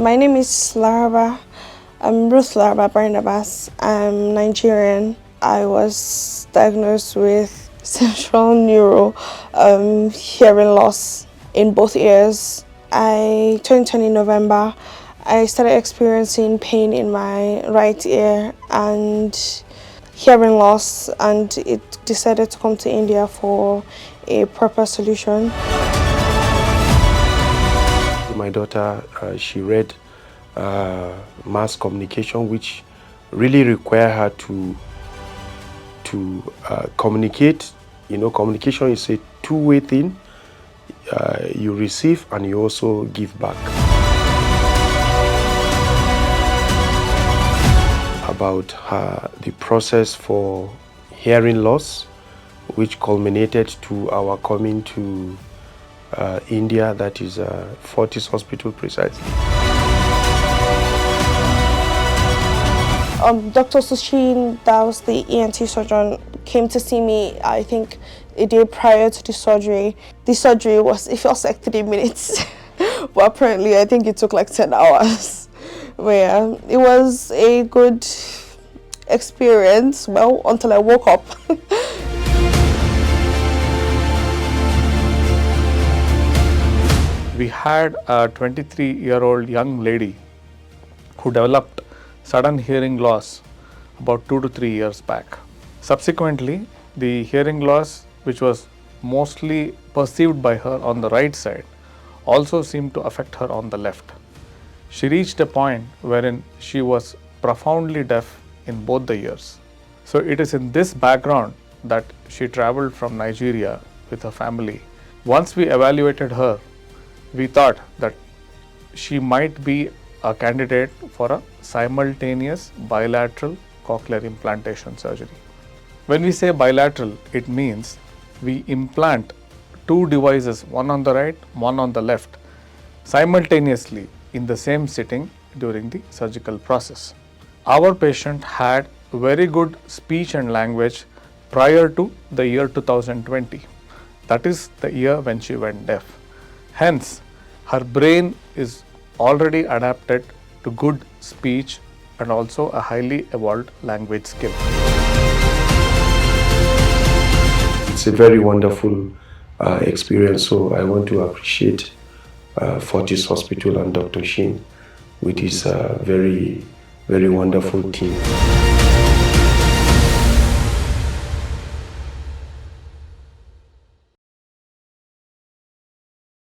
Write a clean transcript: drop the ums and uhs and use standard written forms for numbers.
My name is Laraba. I'm Rutha Laraba Barnabas. I'm Nigerian. I was diagnosed with central neuro hearing loss in both ears. 2020 November, I started experiencing pain in my right ear and hearing loss, and it decided to come to India for a proper solution. My daughter, she read mass communication, which really require her to communicate. You know, communication is a two-way thing. You receive and you also give back. About the process for hearing loss, which culminated to our coming to India, that is Fortis Hospital precisely. Dr. Susheen, that was the ENT surgeon, came to see me, I think, a day prior to the surgery. The surgery it feels like 3 minutes, but apparently I think it took like 10 hours. Where it was a good experience, well, until I woke up. We had a 23-year-old young lady who developed sudden hearing loss about 2 to 3 years back. Subsequently, the hearing loss, which was mostly perceived by her on the right side, also seemed to affect her on the left. She reached a point wherein she was profoundly deaf in both the ears. So it is in this background that she traveled from Nigeria with her family. Once we evaluated her, we thought that she might be a candidate for a simultaneous bilateral cochlear implantation surgery. When we say bilateral, it means we implant two devices, one on the right, one on the left, simultaneously in the same sitting during the surgical process. Our patient had very good speech and language prior to the year 2020. That is the year when she went deaf. Hence, her brain is already adapted to good speech and also a highly evolved language skill. It's a very wonderful experience, so I want to appreciate Fortis Hospital and Dr. Sheen with his very, very wonderful team.